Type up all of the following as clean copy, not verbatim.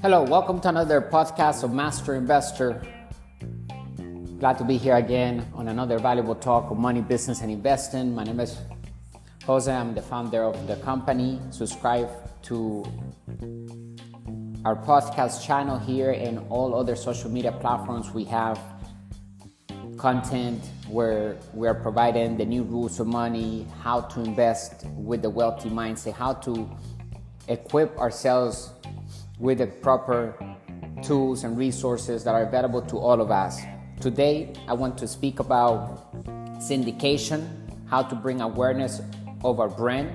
Hello, welcome to another podcast of Master Investor. Glad to be here again on another valuable talk of money, business, and investing. My name is Jose. I'm the founder of the company. Subscribe to our podcast channel here and all other social media platforms. We have content where we are providing the new rules of money, how to invest with the wealthy mindset, how to equip ourselves with the proper tools and resources that are available to all of us. Today, I want to speak about syndication, how to bring awareness of our brand,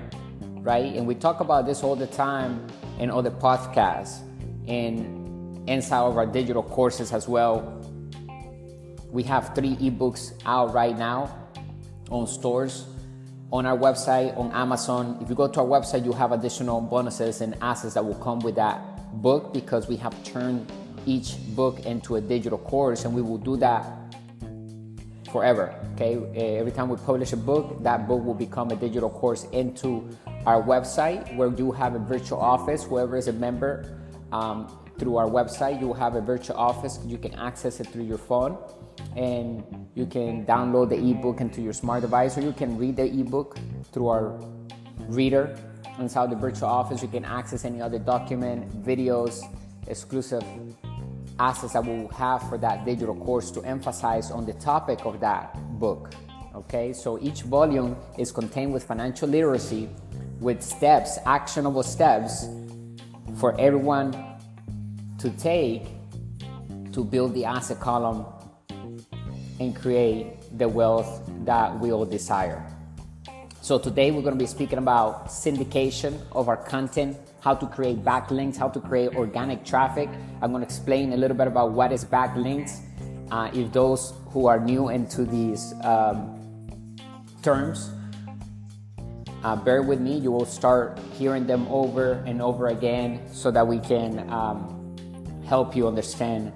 right? And we talk about this all the time in other podcasts and inside of our digital courses as well. We have 3 ebooks out right now on stores, on our website, on Amazon. If you go to our website, you have additional bonuses and assets that will come with that book, because we have turned each book into a digital course, and we will do that forever. Okay, every time we publish a book, that book will become a digital course into our website, where you have a virtual office. Whoever is a member through our website, you will have a virtual office. You can access it through your phone, and you can download the ebook into your smart device, or you can read the ebook through our reader. Inside the virtual office, you can access any other document, videos, exclusive assets that we'll have for that digital course to emphasize on the topic of that book. Okay, so each volume is contained with financial literacy, with steps, actionable steps for everyone to take to build the asset column and create the wealth that we all desire. So today we're going to be speaking about syndication of our content, how to create backlinks, how to create organic traffic. I'm going to explain a little bit about what is backlinks. If those who are new into these terms, bear with me. You will start hearing them over and over again so that we can help you understand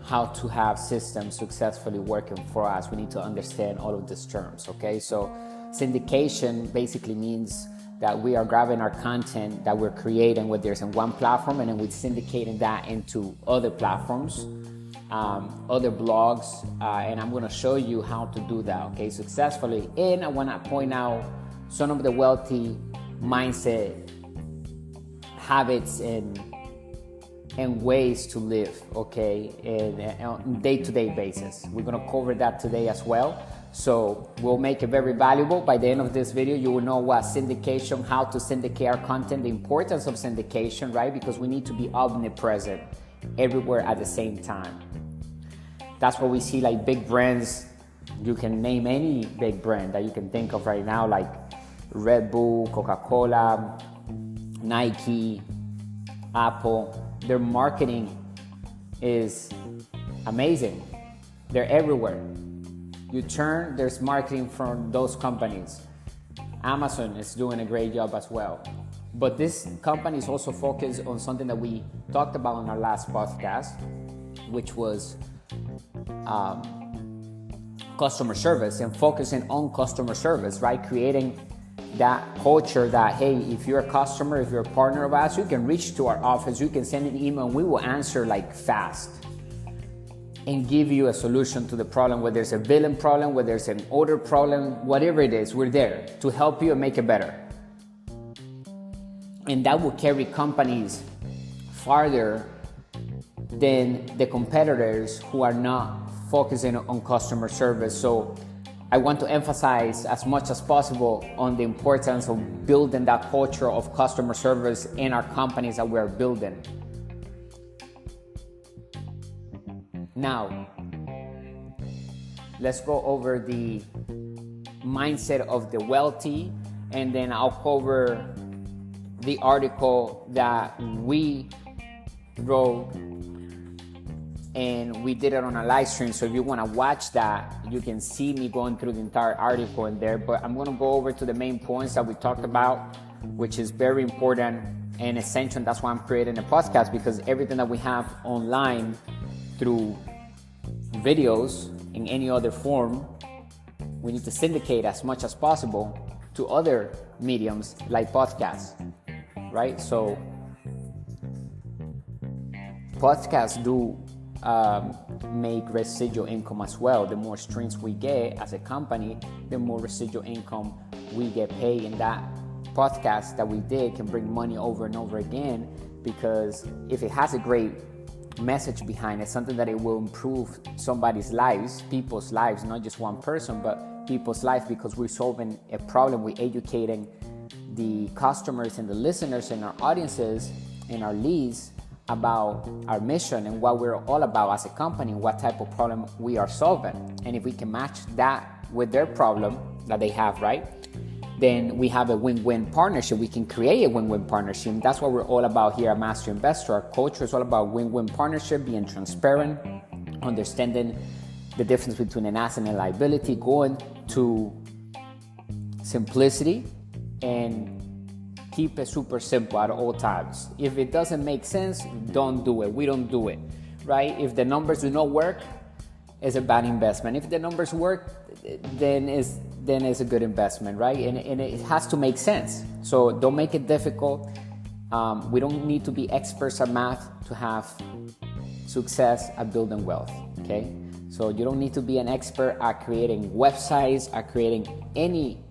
how to have systems successfully working for us. We need to understand all of these terms, okay? So syndication basically means that we are grabbing our content that we're creating, whether it's in one platform, and then we're syndicating that into other platforms, other blogs, and I'm gonna show you how to do that, okay, successfully. And I wanna point out some of the wealthy mindset habits and ways to live, okay, on a day-to-day basis. We're gonna cover that today as well. So we'll make it very valuable. By the end of this video, you will know what syndication, how to syndicate our content, the importance of syndication, right? Because we need to be omnipresent everywhere at the same time. That's what we see, like big brands. You can name any big brand that you can think of right now, like Red Bull, Coca-Cola, Nike, Apple. Their marketing is amazing. They're everywhere. There's marketing from those companies. Amazon is doing a great job as well. But this company is also focused on something that we talked about on our last podcast, which was customer service, and focusing on customer service, right? Creating that culture that, hey, if you're a customer, if you're a partner of ours, you can reach to our office, you can send an email, and we will answer like fast and give you a solution to the problem. Whether there's a billing problem, whether there's an order problem, whatever it is, we're there to help you and make it better. And that will carry companies farther than the competitors who are not focusing on customer service. So I want to emphasize as much as possible on the importance of building that culture of customer service in our companies that we're building. Now, let's go over the mindset of the wealthy, and then I'll cover the article that we wrote, and we did it on a live stream. So if you want to watch that, you can see me going through the entire article in there. But I'm going to go over to the main points that we talked about, which is very important and essential. That's why I'm creating a podcast, because everything that we have online through videos in any other form, we need to syndicate as much as possible to other mediums like podcasts, right? So podcasts do make residual income as well. The more streams we get as a company, the more residual income we get paid, and that podcast that we did can bring money over and over again, because if it has a great message behind it, something that it will improve somebody's lives, people's lives, not just one person, but people's life, because we're solving a problem, we're educating the customers and the listeners and our audiences and our leads about our mission and what we're all about as a company, what type of problem we are solving. And if we can match that with their problem that they have, right, then we have a win-win partnership. We can create a win-win partnership. And that's what we're all about here at Master Investor. Our culture is all about win-win partnership, being transparent, understanding the difference between an asset and a liability, going to simplicity, and keep it super simple at all times. If it doesn't make sense, don't do it. We don't do it, right? If the numbers do not work, it's a bad investment. If the numbers work, then it's a good investment, right? And it has to make sense. So don't make it difficult. We don't need to be experts at math to have success at building wealth, okay? So you don't need to be an expert at creating websites, at creating any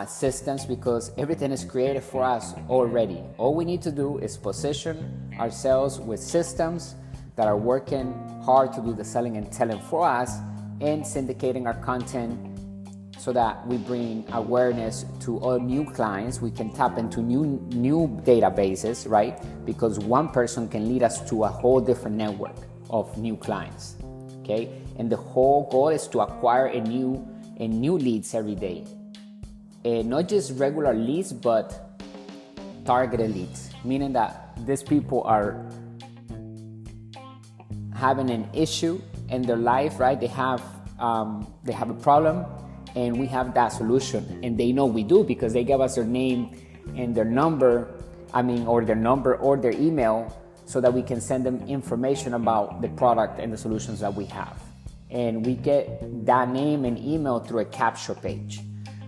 systems, because everything is created for us already. All we need to do is position ourselves with systems that are working hard to do the selling and telling for us, and syndicating our content so that we bring awareness to all new clients. We can tap into new databases, right? Because one person can lead us to a whole different network of new clients, okay? And the whole goal is to acquire a new leads every day. Not just regular leads, but targeted leads, meaning that these people are having an issue in their life, right? They have a problem, and we have that solution, and they know we do because they give us their name and their number, or their email, so that we can send them information about the product and the solutions that we have. And we get that name and email through a capture page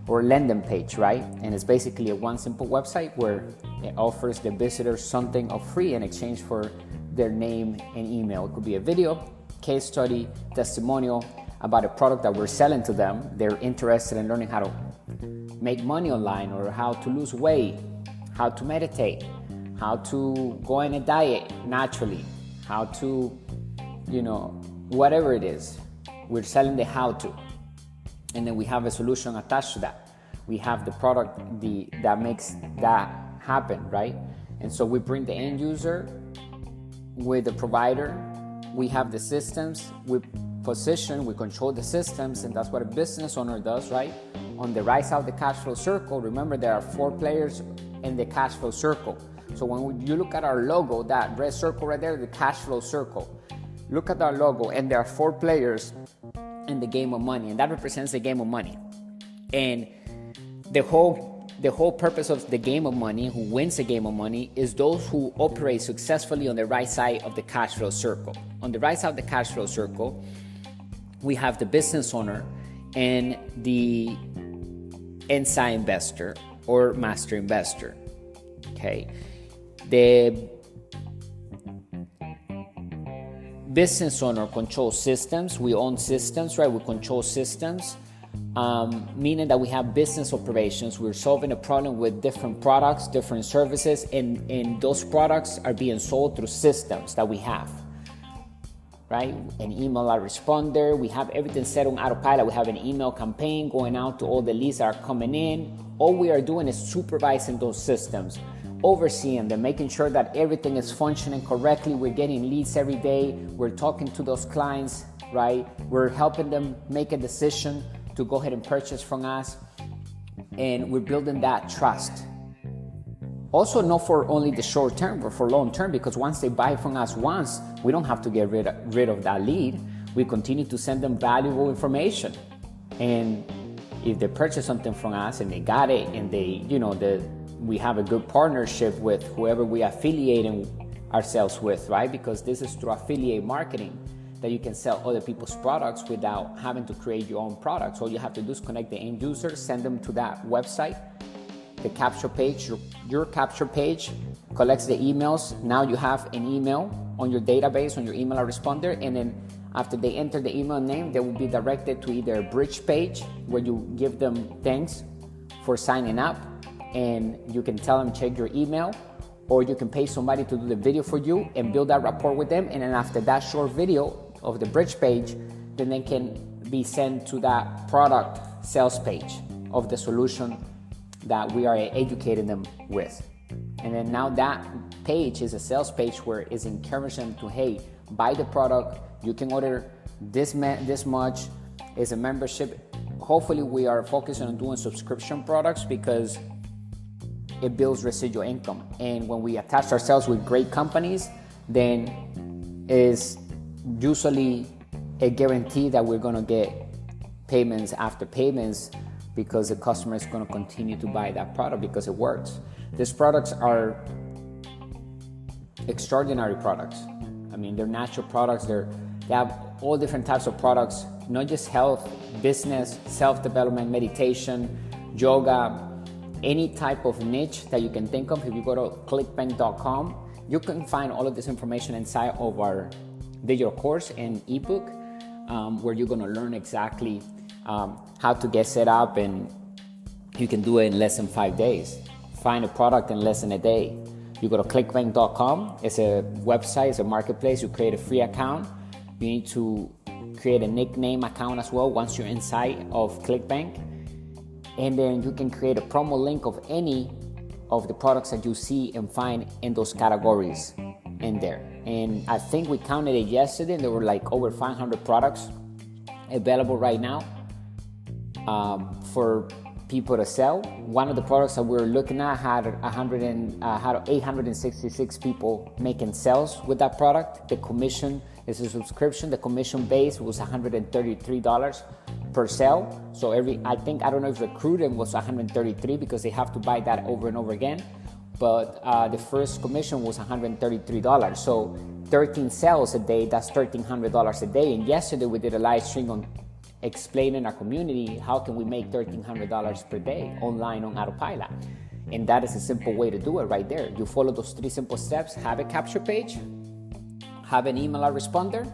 or landing page, right? And it's basically a one simple website where it offers the visitor something of free in exchange for their name and email. It could be a video, case study, testimonial about a product that we're selling to them. They're interested in learning how to make money online, or how to lose weight, how to meditate, how to go on a diet naturally, how to, whatever it is. We're selling the how to. And then we have a solution attached to that. We have the product that makes that happen, right? And so we bring the end user with the provider. We have the systems, we control the systems, and that's what a business owner does, right? On the right side of the cash flow circle, remember there are 4 players in the cash flow circle. So when you look at our logo, that red circle right there, the cash flow circle, look at our logo, and there are 4 players in the game of money, and that represents the game of money. And the whole purpose of the game of money, who wins the game of money, is those who operate successfully on the right side of the cash flow circle. On the right side of the cash flow circle, we have the business owner and the inside investor or master investor. Okay. The business owner controls systems. We own systems, right? We control systems, meaning that we have business operations. We're solving a problem with different products, different services, and those products are being sold through systems that we have, right? An email autoresponder. We have everything set on autopilot. We have an email campaign going out to all the leads that are coming in. All we are doing is supervising those systems, overseeing them, making sure that everything is functioning correctly. We're getting leads every day. We're talking to those clients, right? We're helping them make a decision to go ahead and purchase from us. And we're building that trust. Also, not for only the short term, but for long term, because once they buy from us once, we don't have to get rid of that lead. We continue to send them valuable information. And if they purchase something from us and they got it, and we have a good partnership with whoever we are affiliating ourselves with, right? Because this is through affiliate marketing that you can sell other people's products without having to create your own products. All you have to do is connect the end user, send them to that website, the capture page, your capture page collects the emails. Now you have an email on your database, on your email responder, and then after they enter the email name, they will be directed to either a bridge page where you give them thanks for signing up, and you can tell them check your email, or you can pay somebody to do the video for you and build that rapport with them. And then after that short video of the bridge page, then they can be sent to that product sales page of the solution that we are educating them with. And then now that page is a sales page where it's encouraging them to, hey, buy the product, you can order this much, is a membership. Hopefully we are focusing on doing subscription products because it builds residual income. And when we attach ourselves with great companies, then is usually a guarantee that we're gonna get payments after payments, because the customer is going to continue to buy that product because it works. These products are extraordinary products. I mean, they're natural products. They have all different types of products, not just health, business, self-development, meditation, yoga, any type of niche that you can think of. If you go to clickbank.com, you can find all of this information inside of our digital course and ebook, where you're going to learn exactly how to get set up, and you can do it in less than 5 days. Find a product in less than a day. You go to clickbank.com. It's a website, it's a marketplace. You create a free account. You need to create a nickname account as well once you're inside of ClickBank. And then you can create a promo link of any of the products that you see and find in those categories in there. And I think we counted it yesterday, and there were like over 500 products available right now for people to sell. One of the products that we were looking at had 866 people making sales with that product. The commission is a subscription. The commission base was $133 per sale. So I don't know if recruiting was 133 because they have to buy that over and over again. But the first commission was $133. So 13 sales a day, that's $1,300 a day. And yesterday we did a live stream on explaining our community how can we make $1,300 per day online on Autopilot. And that is a simple way to do it right there. You follow those 3 simple steps: have a capture page, have an email responder,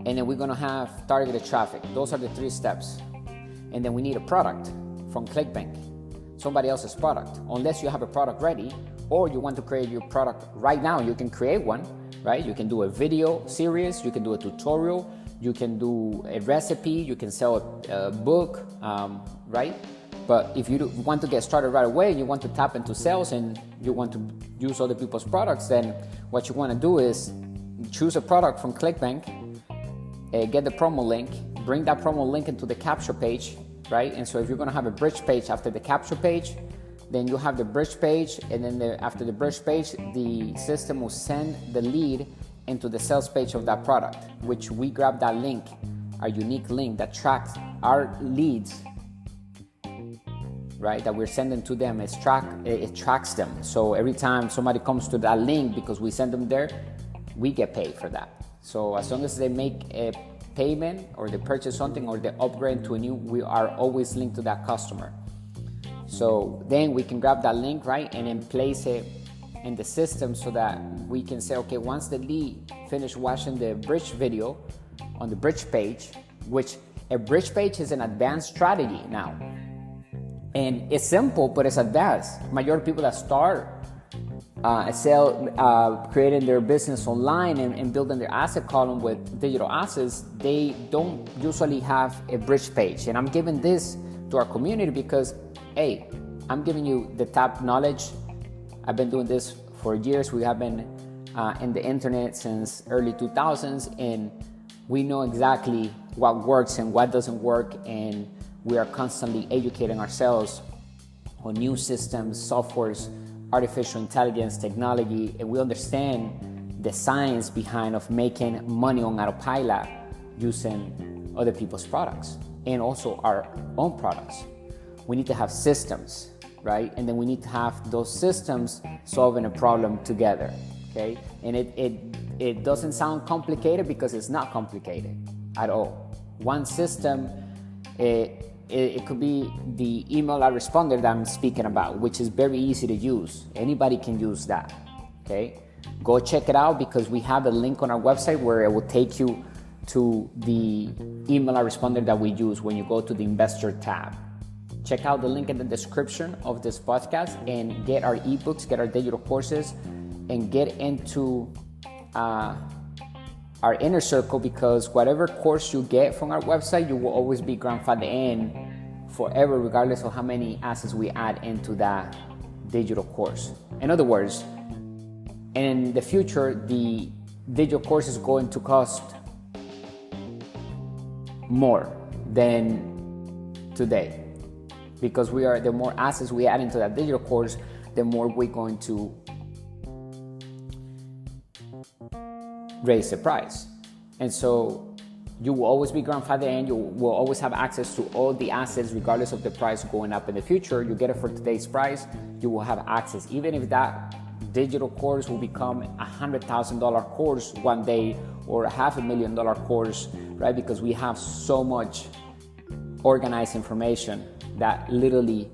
and then we're gonna have targeted traffic. Those are the 3 steps. And then we need a product from ClickBank, somebody else's product. Unless you have a product ready, or you want to create your product right now, you can create one, right? You can do a video series, you can do a tutorial, you can do a recipe, you can sell a book, right? But if you want to get started right away, you want to tap into sales and you want to use other people's products, then what you want to do is choose a product from ClickBank, get the promo link, bring that promo link into the capture page, right? And so if you're going to have a bridge page after the capture page, then you have the bridge page, and then after the bridge page, the system will send the lead into the sales page of that product, which we grab that link, our unique link that tracks our leads, right, that we're sending to them. It tracks them. So every time somebody comes to that link, because we send them there, we get paid for that. So as long as they make a payment or they purchase something or they upgrade to a new, we are always linked to that customer. So then we can grab that link, right, and then place it in the system so that we can say, okay, once the lead finish watching the bridge video on the bridge page, which a bridge page is an advanced strategy now. And it's simple, but it's advanced. Majority of people that start creating their business online and building their asset column with digital assets, they don't usually have a bridge page. And I'm giving this to our community because, hey, I'm giving you the top knowledge. I've been doing this for years. We have been in the internet since early 2000s, and we know exactly what works and what doesn't work, and we are constantly educating ourselves on new systems, softwares, artificial intelligence, technology, and we understand the science behind of making money on Autopilot using other people's products and also our own products. We need to have systems, right? And then we need to have those systems solving a problem together, okay? And it doesn't sound complicated because it's not complicated at all. One system, it could be the email autoresponder that I'm speaking about, which is very easy to use. Anybody can use that, okay? Go check it out, because we have a link on our website where it will take you to the email autoresponder that we use when you go to the investor tab. Check out the link in the description of this podcast and get our ebooks, get our digital courses, and get into our inner circle, because whatever course you get from our website, you will always be grandfathered in forever, regardless of how many assets we add into that digital course. In other words, in the future, the digital course is going to cost more than today, because the more assets we add into that digital course, the more we're going to raise the price. And so you will always be grandfathered in. You will always have access to all the assets, regardless of the price going up in the future. You get it for today's price, you will have access. Even if that digital course will become $100,000 course one day, or a $500,000 course, right? Because we have so much organized information that literally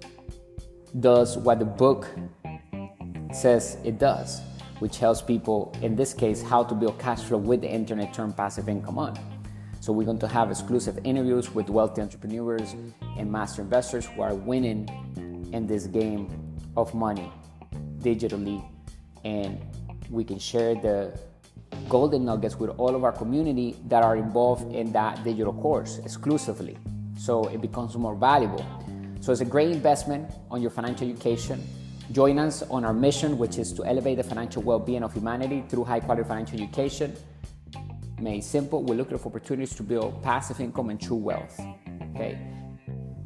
does what the book says it does, which helps people, in this case, how to build cash flow with the internet, turn passive income on. So we're going to have exclusive interviews with wealthy entrepreneurs and master investors who are winning in this game of money digitally, and we can share the golden nuggets with all of our community that are involved in that digital course exclusively, so it becomes more valuable. So it's a great investment on your financial education. Join us on our mission, which is to elevate the financial well-being of humanity through high-quality financial education. Made simple, we're looking for opportunities to build passive income and true wealth. Okay.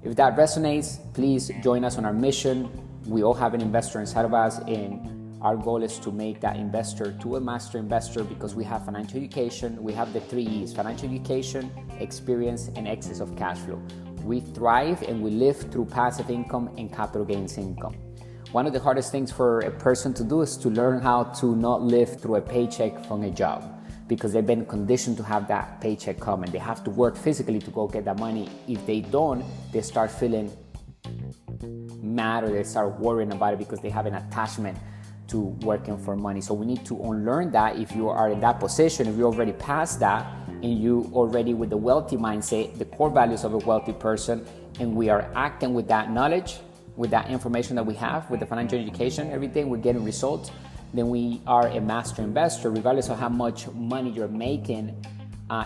If that resonates, please join us on our mission. We all have an investor inside of us, and our goal is to make that investor to a master investor, because we have financial education. We have the 3 E's: financial education, experience, and excess of cash flow. We thrive and we live through passive income and capital gains income. One of the hardest things for a person to do is to learn how to not live through a paycheck from a job, because they've been conditioned to have that paycheck come, and they have to work physically to go get that money. If they don't, they start feeling mad, or they start worrying about it because they have an attachment to working for money. So we need to unlearn that. If you are in that position, if you're already past that, and you already with the wealthy mindset, the core values of a wealthy person, and we are acting with that knowledge, with that information that we have, with the financial education, everything, we're getting results, then we are a master investor. Regardless of how much money you're making,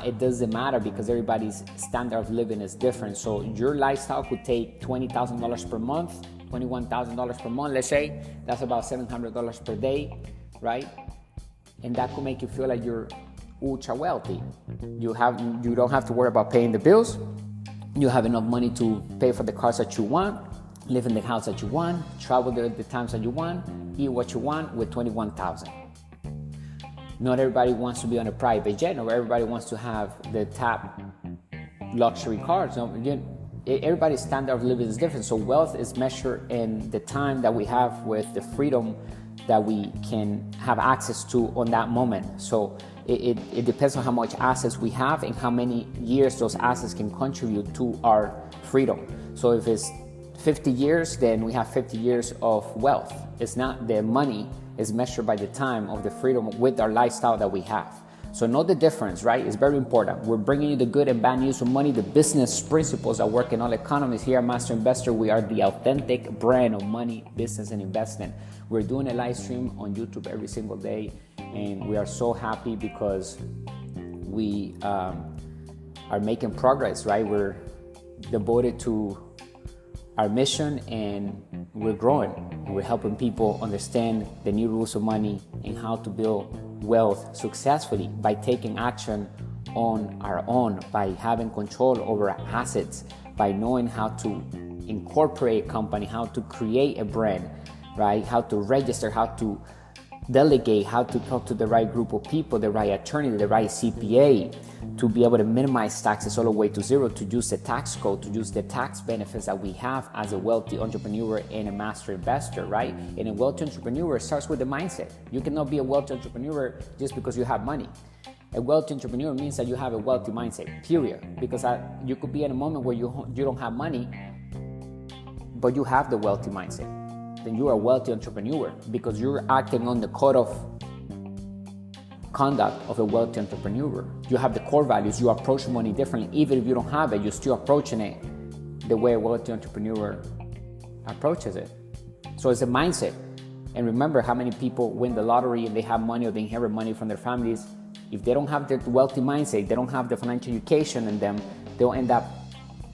it doesn't matter, because everybody's standard of living is different. So your lifestyle could take $20,000 per month, $21,000 per month, let's say. That's about $700 per day, right? And that could make you feel like you're ultra wealthy. You don't have to worry about paying the bills. You have enough money to pay for the cars that you want, live in the house that you want, travel the times that you want, eat what you want with $21,000. Not everybody wants to be on a private jet. Not everybody wants to have the top luxury cars. Everybody's standard of living is different. So wealth is measured in the time that we have with the freedom that we can have access to on that moment. So it depends on how much assets we have and how many years those assets can contribute to our freedom. So if it's 50 years, then we have 50 years of wealth. It's not the money, it's measured by the time of the freedom with our lifestyle that we have. So know the difference, right? It's very important. We're bringing you the good and bad news of money, the business principles that work in all economies. Here at Master Investor, we are the authentic brand of money, business, and investment. We're doing a live stream on YouTube every single day, and we are so happy because we are making progress, right? We're devoted to our mission, and we're growing. We're helping people understand the new rules of money and how to build wealth successfully by taking action on our own, by having control over our assets, by knowing how to incorporate a company, how to create a brand, right? How to register, how to delegate, how to talk to the right group of people, the right attorney, the right CPA, to be able to minimize taxes all the way to zero, to use the tax code, to use the tax benefits that we have as a wealthy entrepreneur and a master investor, right? And a wealthy entrepreneur starts with the mindset. You cannot be a wealthy entrepreneur just because you have money. A wealthy entrepreneur means that you have a wealthy mindset, period. Because you could be in a moment where you don't have money, but you have the wealthy mindset. Then you are a wealthy entrepreneur because you're acting on the code of conduct of a wealthy entrepreneur. You have the core values. You approach money differently. Even if you don't have it, you're still approaching it the way a wealthy entrepreneur approaches it. So it's a mindset. And remember how many people win the lottery and they have money or they inherit money from their families. If they don't have the wealthy mindset, they don't have the financial education in them, they'll end up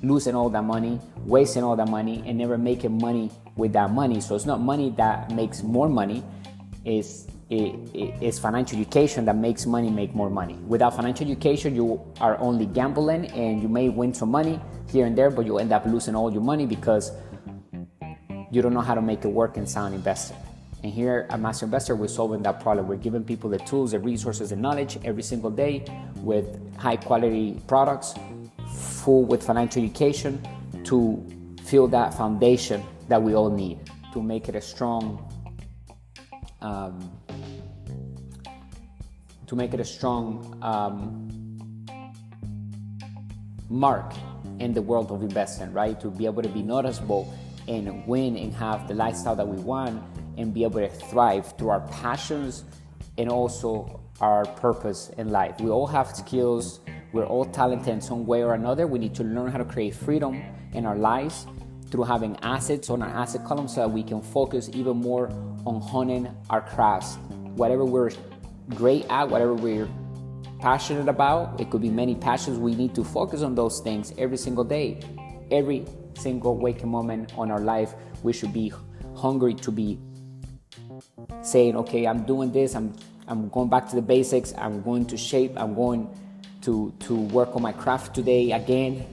losing all that money, wasting all that money, and never making money with that money. So it's not money that makes more money, it's financial education that makes money make more money. Without financial education, you are only gambling and you may win some money here and there, but you'll end up losing all your money because you don't know how to make it work in sound investing. And here at Master Investor, we're solving that problem. We're giving people the tools, the resources, and knowledge every single day with high quality products, full with financial education to fill that foundation that we all need to make it a strong, mark in the world of investing, right? To be able to be noticeable and win and have the lifestyle that we want and be able to thrive through our passions and also our purpose in life. We all have skills. We're all talented in some way or another. We need to learn how to create freedom in our lives through having assets on our asset column so that we can focus even more on honing our crafts. Whatever we're great at, whatever we're passionate about, it could be many passions. We need to focus on those things every single day. Every single waking moment on our life, we should be hungry to be saying, okay, I'm doing this, I'm going back to the basics, I'm going to shape, I'm going to work on my craft today again,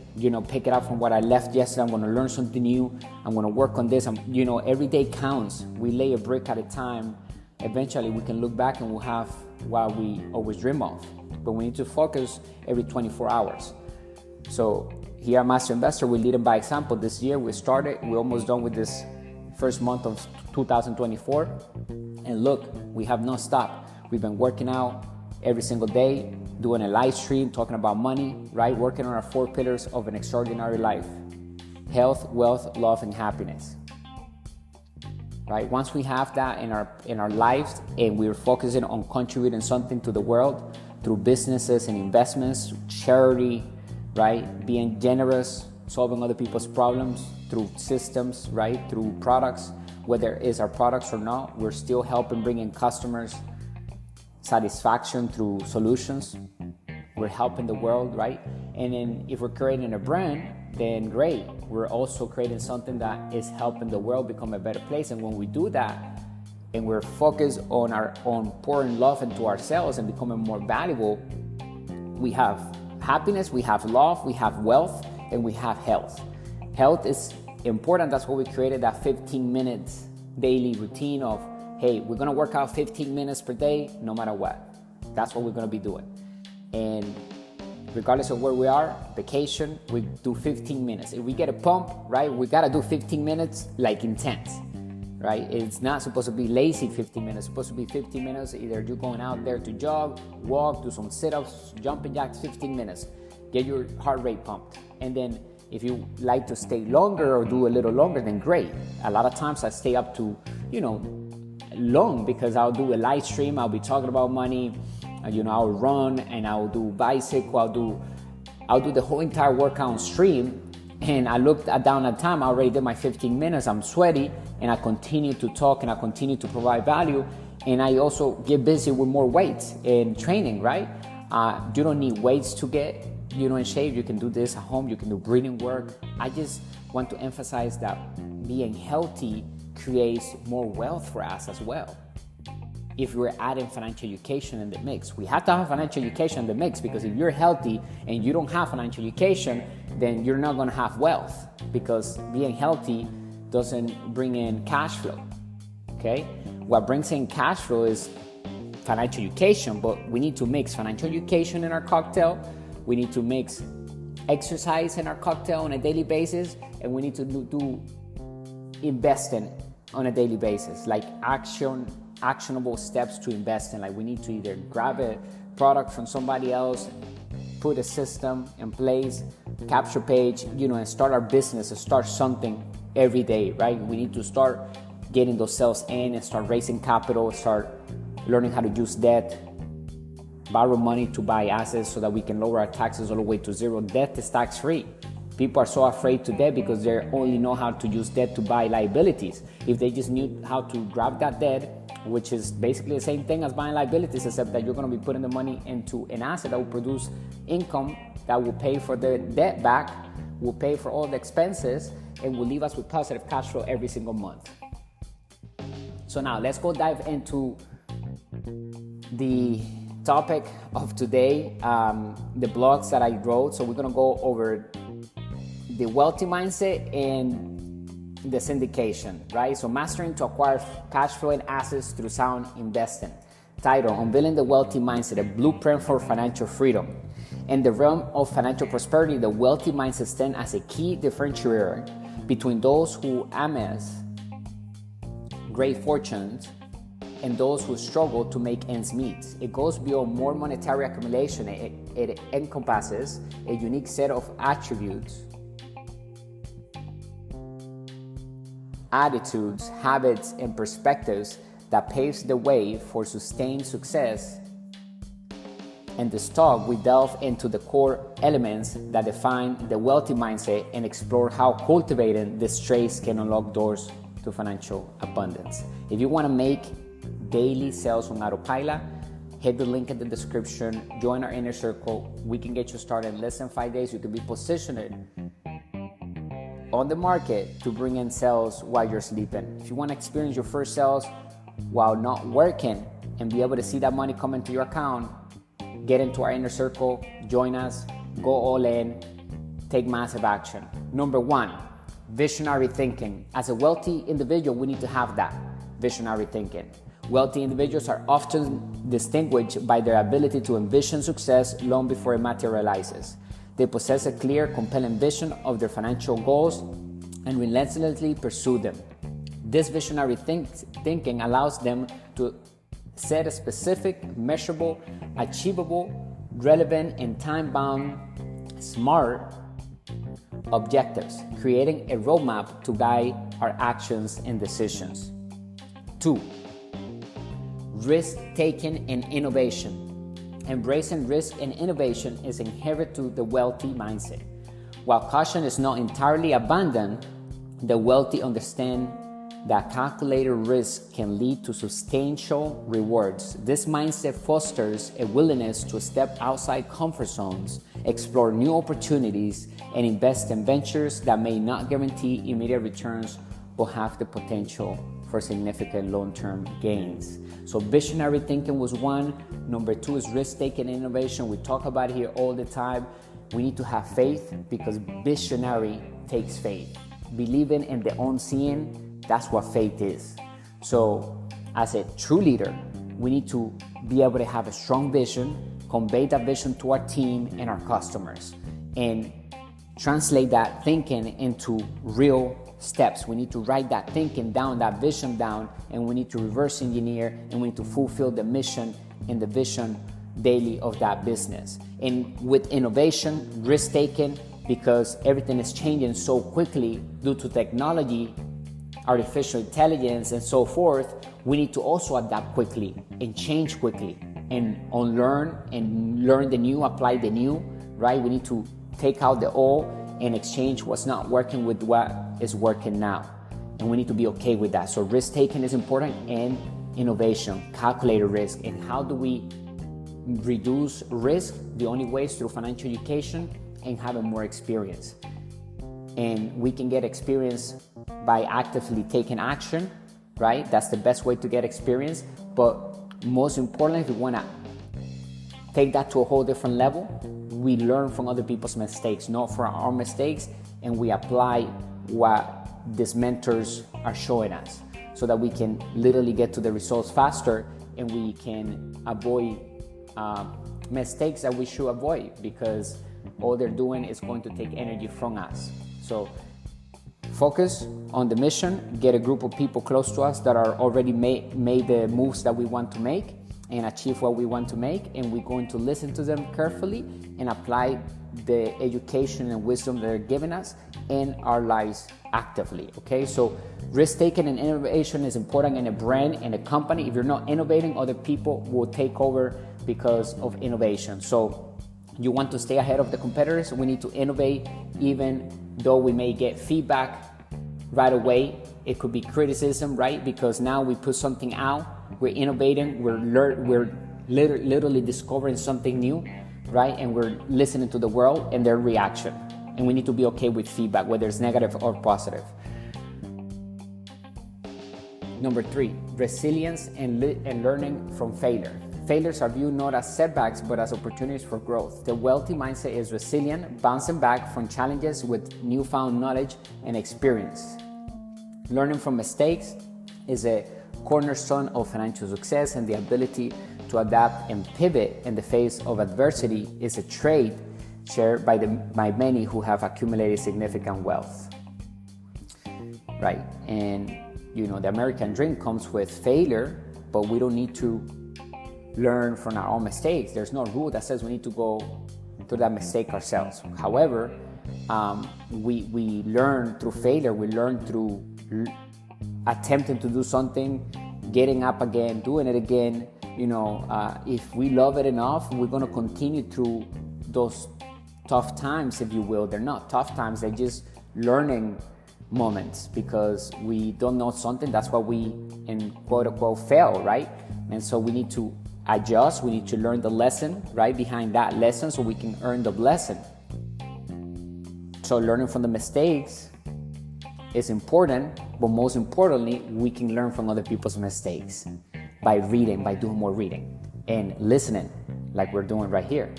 pick it up from what I left yesterday. I'm going to learn something new, I'm going to work on this. Every day counts. We lay a brick at a time. Eventually we can look back and we'll have what we always dream of, but we need to focus every 24 hours. So here at Master Investor, we lead them by example. This year we're almost done with this first month of 2024. And look, we have not stopped. We've been working out every single day, doing a live stream, talking about money, right? Working on our 4 pillars of an extraordinary life: health, wealth, love, and happiness. Right? Once we have that in our lives and we're focusing on contributing something to the world through businesses and investments, charity, right? Being generous, solving other people's problems through systems, right? Through products, whether it's our products or not, we're still helping bring in customers satisfaction through solutions. We're helping the world, right? And then if we're creating a brand, then great. We're also creating something that is helping the world become a better place. And when we do that, and we're focused on pouring love into ourselves and becoming more valuable, we have happiness, we have love, we have wealth, and we have health. Health is important. That's why we created that 15 minutes daily routine of, hey, we're going to work out 15 minutes per day, no matter what. That's what we're going to be doing. And regardless of where we are, vacation, we do 15 minutes. If we get a pump, right, we got to do 15 minutes like intense, right? It's not supposed to be lazy 15 minutes. It's supposed to be 15 minutes. Either you're going out there to jog, walk, do some sit-ups, jumping jacks, 15 minutes. Get your heart rate pumped. And then if you like to stay longer or do a little longer, then great. A lot of times I stay up to, long because I'll do a live stream. I'll be talking about money. I'll run and I'll do bicycle. I'll do the whole entire workout on stream. And I looked down at time. I already did my 15 minutes. I'm sweaty, and I continue to talk and I continue to provide value. And I also get busy with more weights and training. Right? You don't need weights to get in shape. You can do this at home. You can do breathing work. I just want to emphasize that being healthy creates more wealth for us as well. If we're adding financial education in the mix, we have to have financial education in the mix, because if you're healthy and you don't have financial education, then you're not going to have wealth, because being healthy doesn't bring in cash flow. Okay? What brings in cash flow is financial education, but we need to mix financial education in our cocktail. We need to mix exercise in our cocktail on a daily basis, and we need to do investing on a daily basis, like actionable steps to invest in. Like we need to either grab product from somebody else, put a system in place, capture page, and start our business and start something every day, right? We need to start getting those sales in and start raising capital, start learning how to use debt, borrow money to buy assets so that we can lower our taxes all the way to zero. Debt is tax free. People are so afraid to debt because they only know how to use debt to buy liabilities. If they just knew how to grab that debt, which is basically the same thing as buying liabilities, except that you're going to be putting the money into an asset that will produce income that will pay for the debt back, will pay for all the expenses, and will leave us with positive cash flow every single month. So now let's go dive into the topic of today, the blogs that I wrote. So we're going to go over the wealthy mindset and the syndication, right? So mastering to acquire cash flow and assets through sound investing. Title: Unveiling the Wealthy Mindset, a blueprint for financial freedom. In the realm of financial prosperity, the wealthy mindset stands as a key differentiator between those who amass great fortunes and those who struggle to make ends meet. It goes beyond more monetary accumulation. It encompasses a unique set of attributes, attitudes, habits, and perspectives that paves the way for sustained success. In this talk, we delve into the core elements that define the wealthy mindset and explore how cultivating these traits can unlock doors to financial abundance. If you want to make daily sales on autopilot, hit the link in the description, join our inner circle. We can get you started in less than 5 days. You can be positioned on the market to bring in sales while you're sleeping. If you want to experience your first sales while not working and be able to see that money come into your account, get into our inner circle, join us, go all in, take massive action. Number 1, visionary thinking. As a wealthy individual, we need to have that visionary thinking. Wealthy individuals are often distinguished by their ability to envision success long before it materializes. They possess a clear, compelling vision of their financial goals and relentlessly pursue them. This visionary thinking allows them to set a specific, measurable, achievable, relevant, and time-bound, smart objectives, creating a roadmap to guide our actions and decisions. 2, risk-taking and innovation. Embracing risk and innovation is inherent to the wealthy mindset. While caution is not entirely abandoned, the wealthy understand that calculated risk can lead to substantial rewards. This mindset fosters a willingness to step outside comfort zones, explore new opportunities, and invest in ventures that may not guarantee immediate returns but have the potential for significant long-term gains. So visionary thinking was 1. Number 2 is risk-taking innovation. We talk about it here all the time. We need to have faith because visionary takes faith. Believing in the unseen, that's what faith is. So as a true leader, we need to be able to have a strong vision, convey that vision to our team and our customers, and translate that thinking into real steps. We need to write that thinking down, that vision down, and we need to reverse engineer, and we need to fulfill the mission and the vision daily of that business. And with innovation, risk-taking, because everything is changing so quickly due to technology, artificial intelligence, and so forth, we need to also adapt quickly and change quickly and unlearn and learn the new, apply the new, right? We need to take out the old and exchange what's not working with what is working now. And we need to be okay with that. So risk-taking is important, and innovation, calculated risk. And how do we reduce risk? The only way is through financial education and having more experience. And we can get experience by actively taking action, right? That's the best way to get experience. But most importantly, if we want to take that to a whole different level, we learn from other people's mistakes, not from our mistakes, and we apply what these mentors are showing us so that we can literally get to the results faster, and we can avoid mistakes that we should avoid, because all they're doing is going to take energy from us. So focus on the mission, get a group of people close to us that are already made the moves that we want to make, and achieve what we want to make, and we're going to listen to them carefully and apply the education and wisdom they're giving us in our lives actively. Okay, so risk-taking and innovation is important in a brand and a company. If you're not innovating, other people will take over because of innovation. So you want to stay ahead of the competitors. We need to innovate, even though we may get feedback right away. It could be criticism, right? Because now we put something out, we're innovating, we're literally discovering something new, right? And we're listening to the world and their reaction. And we need to be okay with feedback, whether it's negative or positive. Number 3, resilience and learning from failure. Failures are viewed not as setbacks, but as opportunities for growth. The wealthy mindset is resilient, bouncing back from challenges with newfound knowledge and experience. Learning from mistakes is a cornerstone of financial success, and the ability to adapt and pivot in the face of adversity is a trait shared by many who have accumulated significant wealth. Right? And the American dream comes with failure, but we don't need to learn from our own mistakes. There's no rule that says we need to go through that mistake ourselves. However, we learn through failure. We learn through attempting to do something, getting up again, doing it again. If we love it enough, we're going to continue through those tough times, if you will. They're not tough times, they're just learning moments, because we don't know something. That's why we, in quote unquote, fail, right? And so we need to adjust. We need to learn the lesson right behind that lesson so we can earn the blessing. So learning from the mistakes is important, but most importantly, we can learn from other people's mistakes by reading, by doing more reading and listening, like we're doing right here,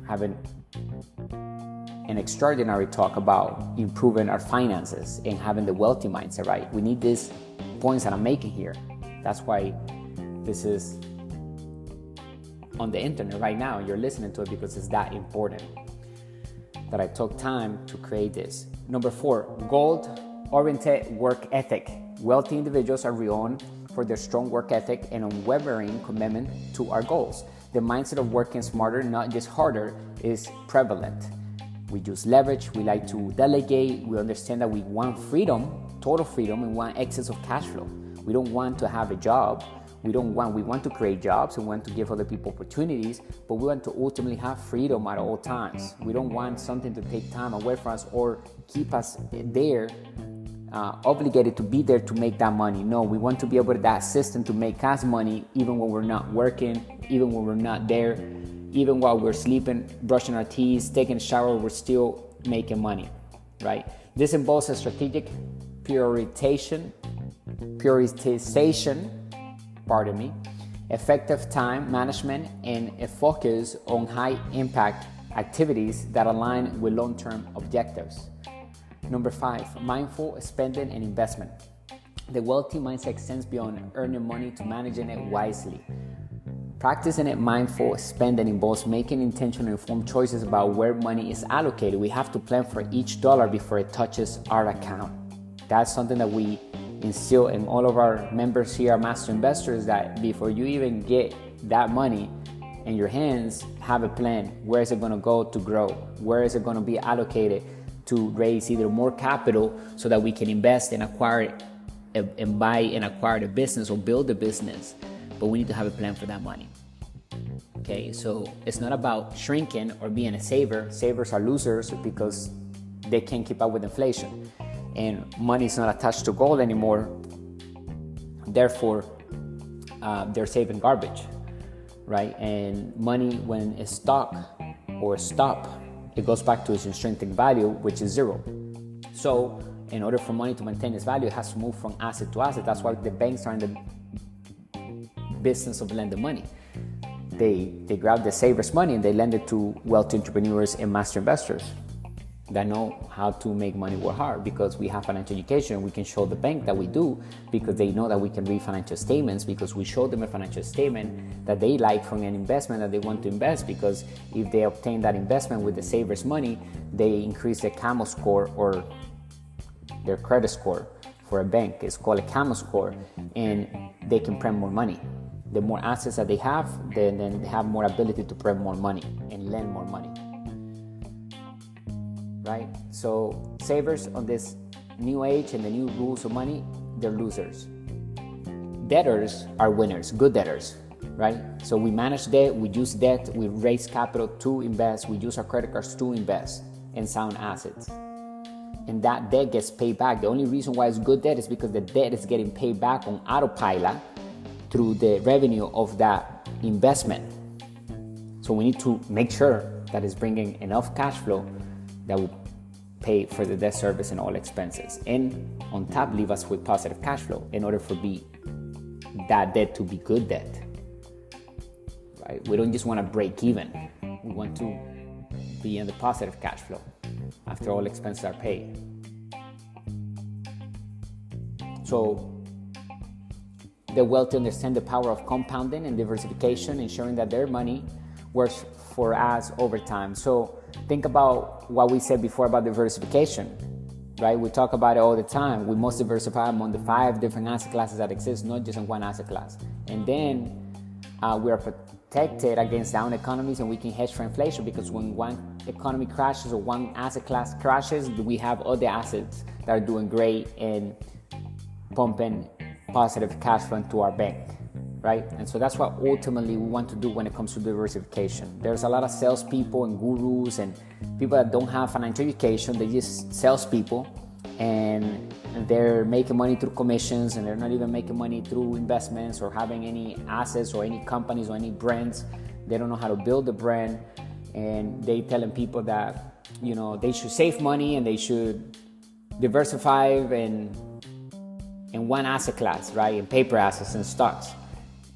having an extraordinary talk about improving our finances and having the wealthy mindset, right? We need these points that I'm making here. That's why this is on the internet right now. You're listening to it because it's that important that I took time to create this. Number 4, goal-oriented work ethic. Wealthy individuals are renowned for their strong work ethic and unwavering commitment to our goals. The mindset of working smarter, not just harder, is prevalent. We use leverage, we like to delegate, we understand that we want freedom, total freedom, and want excess of cash flow. We don't want to have a job. We want to create jobs and want to give other people opportunities, but we want to ultimately have freedom at all times. We don't want something to take time away from us or keep us there, obligated to be there to make that money. No, we want to be able to that system to make us money even when we're not working, even when we're not there, even while we're sleeping, brushing our teeth, taking a shower, we're still making money, right? This involves a strategic prioritization, effective time management, and a focus on high-impact activities that align with long-term objectives. Number 5, mindful spending and investment. The wealthy mindset extends beyond earning money to managing it wisely. Practicing it mindful spending involves making intentional informed choices about where money is allocated. We have to plan for each dollar before it touches our account. That's something that we instill in all of our members here at Master Investors, that before you even get that money in your hands, have a plan. Where is it going to go to grow? Where is it going to be allocated to raise either more capital so that we can invest and acquire and buy and acquire the business or build the business? But we need to have a plan for that money. Okay, so it's not about shrinking or being a saver. Savers are losers because they can't keep up with inflation. And money is not attached to gold anymore. Therefore, they're saving garbage, right? And money, when it's stuck or stop, it goes back to its intrinsic value, which is 0. So in order for money to maintain its value, it has to move from asset to asset. That's why the banks are in the business of lending money. They grab the savers' money and they lend it to wealthy entrepreneurs and master investors that know how to make money work hard, because we have financial education. We can show the bank that we do, because they know that we can read financial statements, because we show them a financial statement that they like from an investment that they want to invest, because if they obtain that investment with the savers' money, they increase their CAMO score, or their credit score for a bank. It's called a CAMO score, and they can print more money, The more assets that they have, then they have more ability to print more money and lend more money, right? So savers on this new age and the new rules of money, they're losers. Debtors are winners, good debtors, right? So we manage debt, we use debt, we raise capital to invest, we use our credit cards to invest in sound assets. And that debt gets paid back. The only reason why it's good debt is because the debt is getting paid back on autopilot through the revenue of that investment. So we need to make sure that it's bringing enough cash flow that will pay for the debt service and all expenses. And on top, leave us with positive cash flow in order for that debt to be good debt. Right? We don't just want to break even. We want to be in the positive cash flow after all expenses are paid. So the wealthy understand the power of compounding and diversification, ensuring that their money works for us over time. So think about what we said before about diversification, right? We talk about it all the time. We must diversify among the 5 different asset classes that exist, not just in one asset class. And then we are protected against down economies, and we can hedge for inflation, because when one economy crashes or one asset class crashes, we have other assets that are doing great and pumping positive cash flow into our bank, right? And so that's what ultimately we want to do when it comes to diversification. There's a lot of salespeople and gurus and people that don't have financial education. They're just salespeople, and they're making money through commissions, and they're not even making money through investments or having any assets or any companies or any brands. They don't know how to build a brand, and they telling people that, you know, they should save money and they should diversify in one asset class, right? In paper assets and stocks.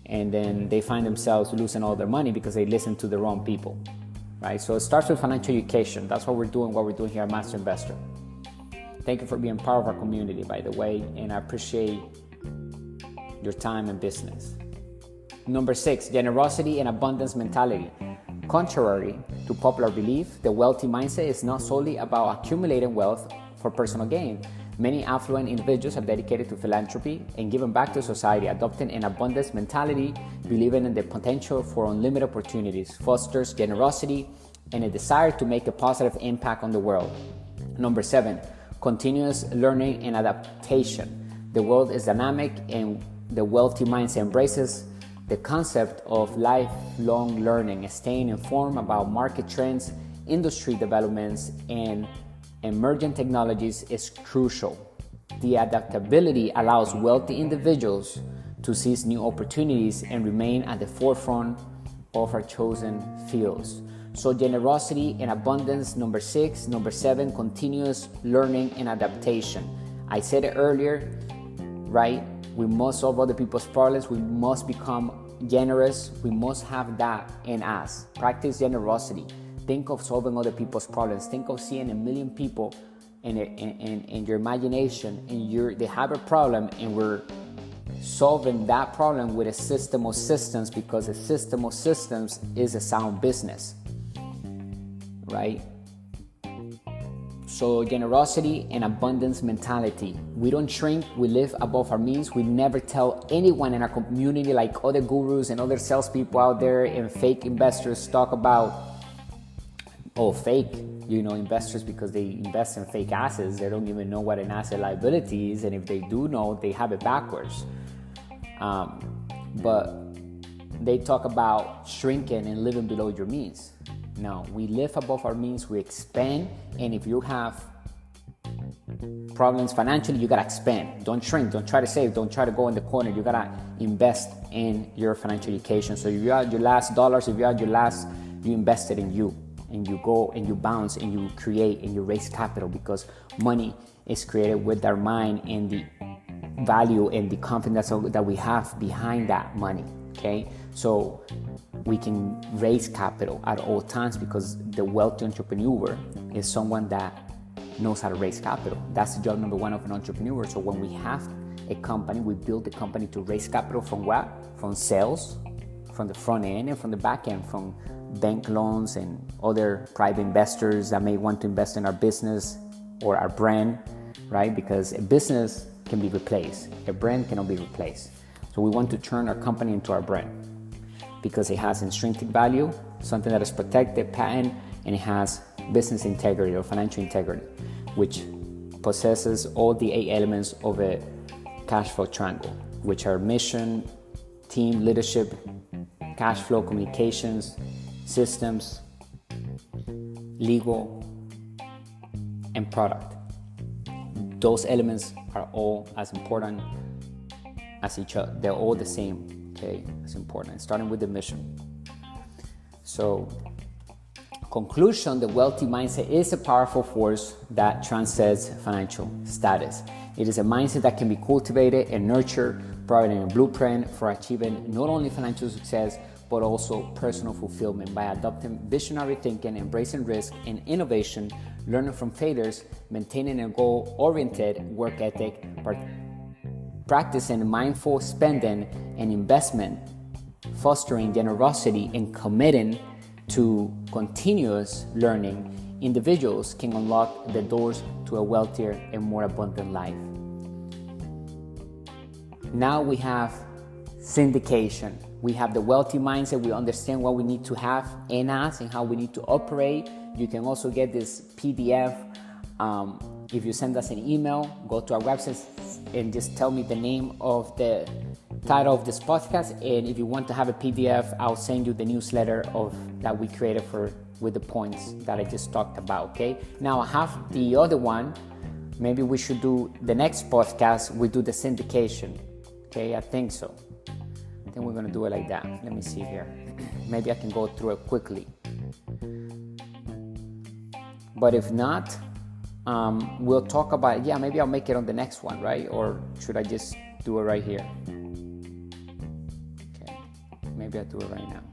And then they find themselves losing all their money because they listen to the wrong people, right? So it starts with financial education. That's what we're doing here at Master Investor. Thank you for being part of our community, by the way, and I appreciate your time and business. Number 6, generosity and abundance mentality. Contrary to popular belief, the wealthy mindset is not solely about accumulating wealth for personal gain. Many affluent individuals are dedicated to philanthropy and giving back to society. Adopting an abundance mentality, believing in the potential for unlimited opportunities, fosters generosity and a desire to make a positive impact on the world. Number 7, continuous learning and adaptation. The world is dynamic, and the wealthy mindset embraces the concept of lifelong learning, staying informed about market trends, industry developments, and emerging technologies is crucial. The adaptability allows wealthy individuals to seize new opportunities and remain at the forefront of our chosen fields. So generosity and abundance, number 6. Number 7, continuous learning and adaptation. I said it earlier, right? We must solve other people's problems. We must become generous. We must have that in us. Practice generosity. Think of solving other people's problems. Think of seeing a million people in your imagination, and they have a problem, and we're solving that problem with a system of systems, because a system of systems is a sound business, right? So generosity and abundance mentality. We don't shrink, we live above our means. We never tell anyone in our community, like other gurus and other salespeople out there and fake investors talk about, fake, investors, because they invest in fake assets. They don't even know what an asset liability is, and if they do know, they have it backwards. But they talk about shrinking and living below your means. No, we live above our means, we expand, and if you have problems financially, you gotta expand. Don't shrink, don't try to save, don't try to go in the corner. You gotta invest in your financial education. So if you had your last dollars, you invested in you. And you go and you bounce and you create and you raise capital, because money is created with our mind and the value and the confidence that we have behind that money. Okay, so we can raise capital at all times, because the wealthy entrepreneur is someone that knows how to raise capital. That's the job number 1 of an entrepreneur. So when we have a company, we build the company to raise capital from what? From sales, from the front end, and from the back end, from bank loans and other private investors that may want to invest in our business or our brand, right? Because a business can be replaced, a brand cannot be replaced. So we want to turn our company into our brand because it has intrinsic value, something that is protected, patent, and it has business integrity or financial integrity, which possesses all the 8 elements of a cash flow triangle, which are mission, team, leadership, cash flow, communications, systems, legal, and product. Those elements are all as important as each other. They're all the same, okay? It's important, starting with the mission. So, conclusion, the wealthy mindset is a powerful force that transcends financial status. It is a mindset that can be cultivated and nurtured, providing a blueprint for achieving not only financial success, but also personal fulfillment by adopting visionary thinking, embracing risk and innovation, learning from failures, maintaining a goal-oriented work ethic, practicing mindful spending and investment, fostering generosity, and committing to continuous learning. Individuals can unlock the doors to a wealthier and more abundant life. Now we have syndication. We have the wealthy mindset. We understand what we need to have in us and how we need to operate. You can also get this PDF. If you send us an email, go to our website and just tell me the name of the title of this podcast. And if you want to have a PDF, I'll send you the newsletter that we created with the points that I just talked about. Okay. Now I have the other one. Maybe we should do the next podcast. We do the syndication. Okay, I think so. I think we're gonna do it like that. Let me see here. Maybe I can go through it quickly. But if not, we'll talk about it. Yeah, maybe I'll make it on the next one, right? Or should I just do it right here? Okay, maybe I'll do it right now.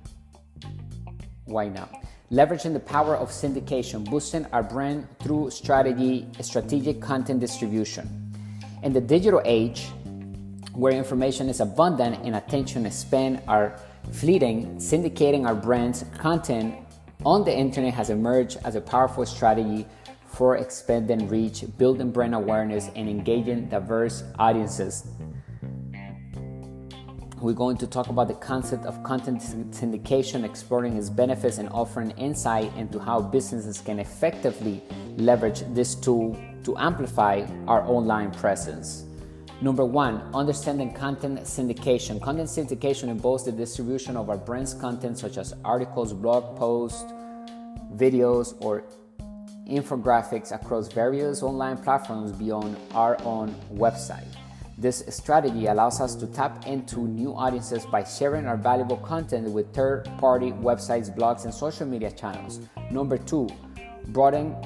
Why not? Leveraging the power of syndication, boosting our brand through strategic content distribution. In the digital age, where information is abundant and attention span are fleeting, syndicating our brand's content on the internet has emerged as a powerful strategy for expanding reach, building brand awareness, and engaging diverse audiences. We're going to talk about the concept of content syndication, exploring its benefits and offering insight into how businesses can effectively leverage this tool to amplify our online presence. Number 1, understanding content syndication. Content syndication involves the distribution of our brand's content, such as articles, blog posts, videos, or infographics across various online platforms beyond our own website. This strategy allows us to tap into new audiences by sharing our valuable content with third-party websites, blogs, and social media channels. Number 2, broaden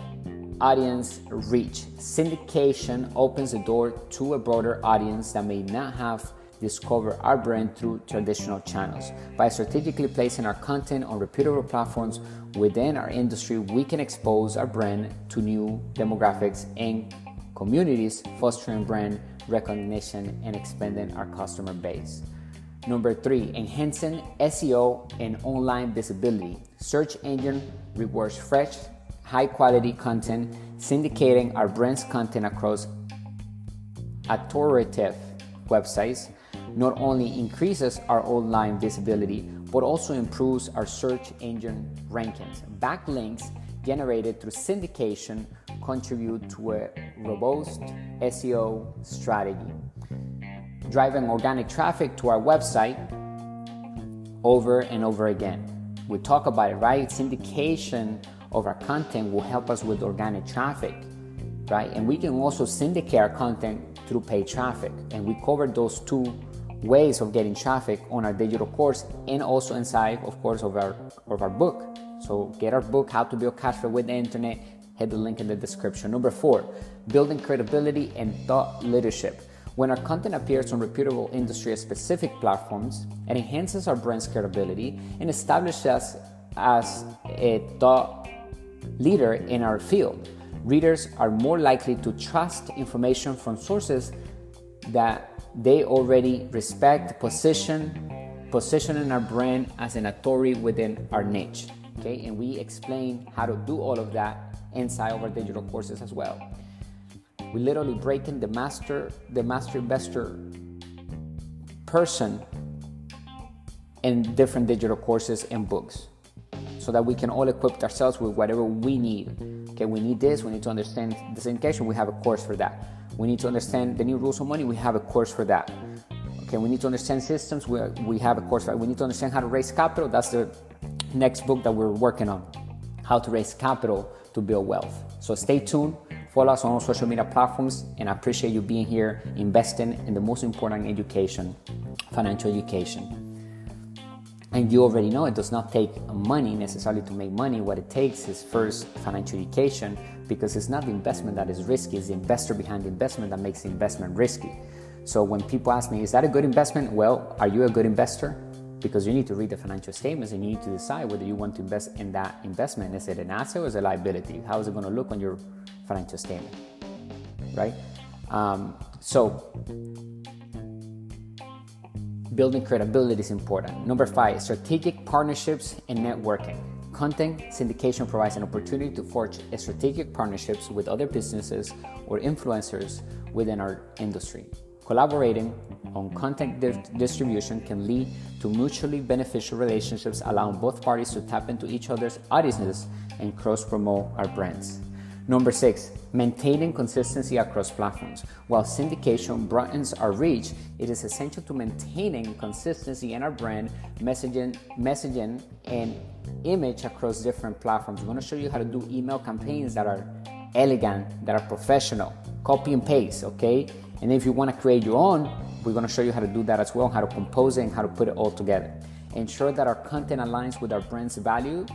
audience reach. Syndication opens the door to a broader audience that may not have discovered our brand through traditional channels. By strategically placing our content on reputable platforms within our industry, we can expose our brand to new demographics and communities, fostering brand recognition and expanding our customer base. Number 3, enhancing SEO and online visibility. Search engine rewards fresh, high-quality content. Syndicating our brand's content across authoritative websites not only increases our online visibility, but also improves our search engine rankings. Backlinks generated through syndication contribute to a robust SEO strategy, driving organic traffic to our website over and over again. We talk about it, right? Syndication of our content will help us with organic traffic, right? And we can also syndicate our content through paid traffic. And we covered those 2 ways of getting traffic on our digital course and also inside, of course, of our book. So get our book, How to Build Cash Flow with the Internet. Hit the link in the description. Number 4, building credibility and thought leadership. When our content appears on reputable industry-specific platforms, it enhances our brand's credibility and establishes us as a thought leader in our field. Readers are more likely to trust information from sources that they already respect, positioning our brand as an authority within our niche. Okay, and we explain how to do all of that inside of our digital courses as well. We literally break in the master investor person and different digital courses and books, so that we can all equip ourselves with whatever we need. Okay, we need this, we need to understand the syndication, we have a course for that. We need to understand the new rules of money, we have a course for that. Okay, we need to understand systems, we have a course for that. We need to understand how to raise capital, that's the next book that we're working on, how to raise capital to build wealth. So stay tuned, follow us on all social media platforms, and I appreciate you being here, investing in the most important education, financial education. And you already know it does not take money necessarily to make money. What it takes is first financial education, because it's not the investment that is risky, it's the investor behind the investment that makes the investment risky. So when people ask me, is that a good investment? Well, are you a good investor? Because you need to read the financial statements and you need to decide whether you want to invest in that investment. Is it an asset or is it a liability? How is it going to look on your financial statement, right? So building credibility is important. Number 5, strategic partnerships and networking. Content syndication provides an opportunity to forge strategic partnerships with other businesses or influencers within our industry. Collaborating on content distribution can lead to mutually beneficial relationships, allowing both parties to tap into each other's audiences and cross-promote our brands. Number 6, maintaining consistency across platforms. While syndication broadens our reach, it is essential to maintaining consistency in our brand, messaging and image across different platforms. We're going to show you how to do email campaigns that are elegant, that are professional, copy and paste, okay? And if you want to create your own, we're going to show you how to do that as well, how to compose it and how to put it all together. Ensure that our content aligns with our brand's values,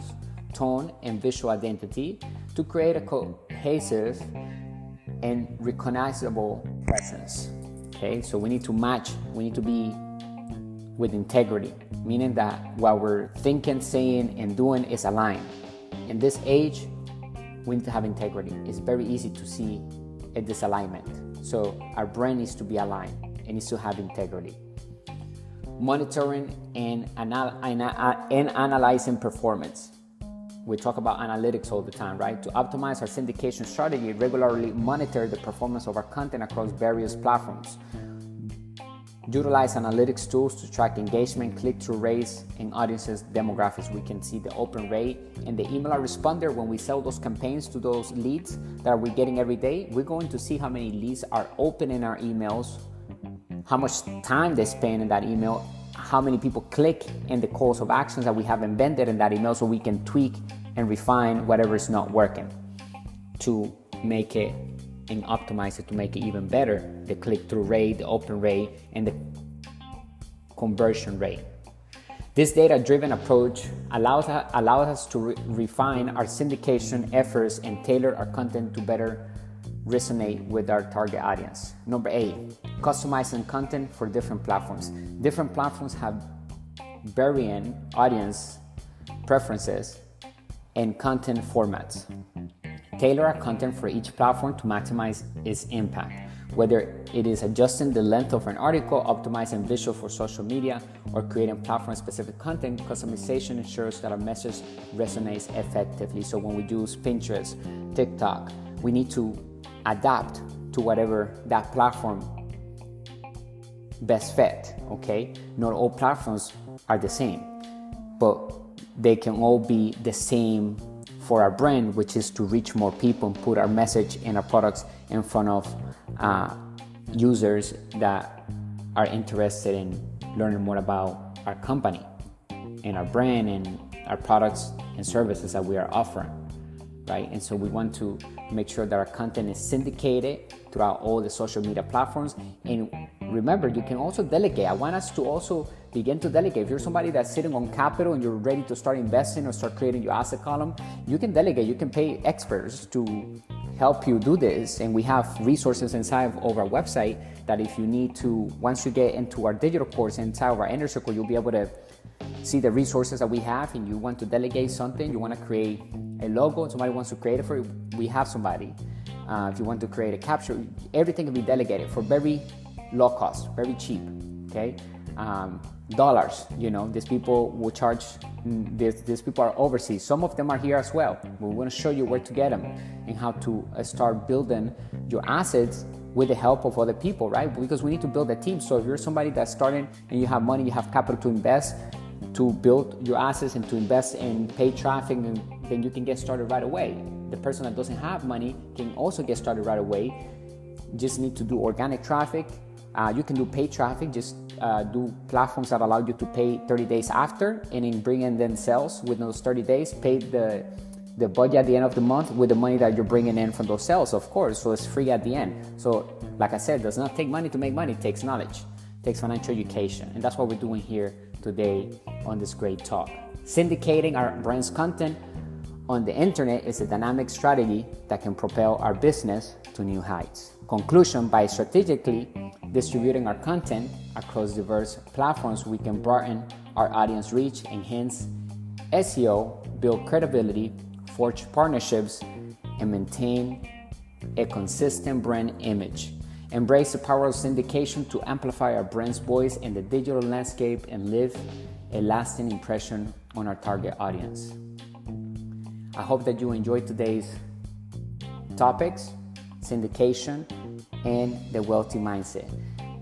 tone, and visual identity to create a cohesive and recognizable presence. Okay, so we need to match, we need to be with integrity, meaning that what we're thinking, saying, and doing is aligned. In this age, we need to have integrity. It's very easy to see a disalignment. So our brand needs to be aligned. It needs to have integrity. Monitoring and analyzing performance. We talk about analytics all the time, right? To optimize our syndication strategy, regularly monitor the performance of our content across various platforms. Utilize analytics tools to track engagement, click-through rates, and audiences demographics. We can see the open rate and the email responder when we sell those campaigns to those leads that we're getting every day. We're going to see how many leads are open in our emails, how much time they spend in that email, how many people click in the calls of actions that we have embedded in that email, so we can tweak and refine whatever is not working to make it and optimize it to make it even better. The click-through rate, the open rate, and the conversion rate. This data-driven approach allows us to refine our syndication efforts and tailor our content to better resonate with our target audience. Number 8, customizing content for different platforms. Different platforms have varying audience preferences and content formats. Tailor our content for each platform to maximize its impact. Whether it is adjusting the length of an article, optimizing visual for social media, or creating platform-specific content, customization ensures that our message resonates effectively. So when we use Pinterest, TikTok, we need to adapt to whatever that platform best fit, okay? Not all platforms are the same, but they can all be the same for our brand, which is to reach more people and put our message and our products in front of users that are interested in learning more about our company and our brand and our products and services that we are offering, right? And so we want to make sure that our content is syndicated throughout all the social media platforms. And remember, you can also delegate. I want us to also begin to delegate. If you're somebody that's sitting on capital and you're ready to start investing or start creating your asset column, you can delegate. You can pay experts to help you do this. And we have resources inside of our website that if you need to, once you get into our digital course inside of our Inner Circle, you'll be able to see the resources that we have. And you want to delegate something, you want to create a logo, and somebody wants to create it for you, we have somebody. If you want to create a capture, everything can be delegated for very low cost, very cheap, okay? Dollars, you know, these people will charge, these people are overseas. Some of them are here as well. We want to show you where to get them and how to start building your assets with the help of other people, right? Because we need to build a team. So if you're somebody that's starting and you have money, you have capital to invest, to build your assets and to invest in paid traffic, and then you can get started right away. The person that doesn't have money can also get started right away. Just need to do organic traffic. You can do paid traffic, just do platforms that allow you to pay 30 days after and then bring in then sales within those 30 days, pay the budget at the end of the month with the money that you're bringing in from those sales, of course, so it's free at the end. So like I said, it does not take money to make money, it takes knowledge, it takes financial education, and that's what we're doing here today on this great talk. Syndicating our brand's content on the internet is a dynamic strategy that can propel our business to new heights. Conclusion, by strategically distributing our content across diverse platforms, we can broaden our audience reach, enhance SEO, build credibility, forge partnerships, and maintain a consistent brand image. Embrace the power of syndication to amplify our brand's voice in the digital landscape and leave a lasting impression on our target audience. I hope that you enjoyed today's topics, syndication, and the wealthy mindset.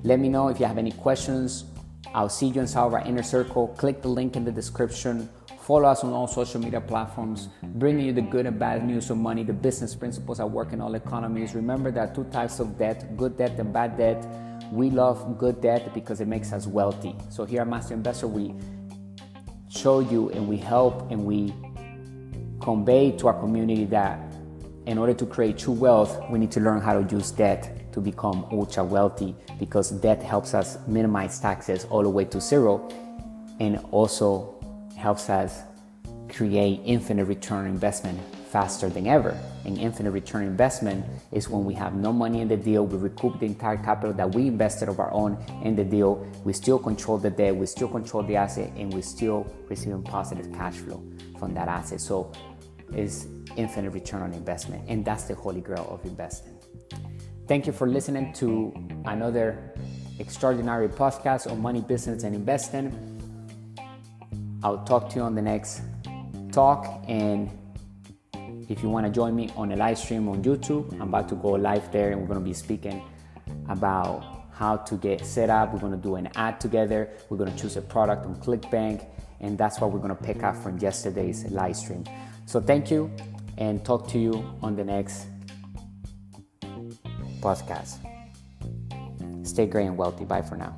Let me know if you have any questions. I'll see you inside of our inner circle. Click the link in the description. Follow us on all social media platforms, bringing you the good and bad news of money, the business principles that work in all economies. Remember, there are two types of debt, good debt and bad debt. We love good debt because it makes us wealthy. So here at Master Investor, we show you and we help and we convey to our community that in order to create true wealth, we need to learn how to use debt to become ultra wealthy, because debt helps us minimize taxes all the way to zero, and also helps us create infinite return investment faster than ever. And infinite return investment is when we have no money in the deal, we recoup the entire capital that we invested of our own in the deal, we still control the debt, we still control the asset, and we still receiving positive cash flow from that asset. So it's infinite return on investment, and that's the holy grail of investing. Thank you for listening to another extraordinary podcast on money, business, and investing. I'll talk to you on the next talk, and if you want to join me on a live stream on YouTube, I'm about to go live there, and we're going to be speaking about how to get set up. We're going to do an ad together. We're going to choose a product on ClickBank, and that's what we're going to pick up from yesterday's live stream. So thank you, and talk to you on the next podcast. Stay great and wealthy. Bye for now.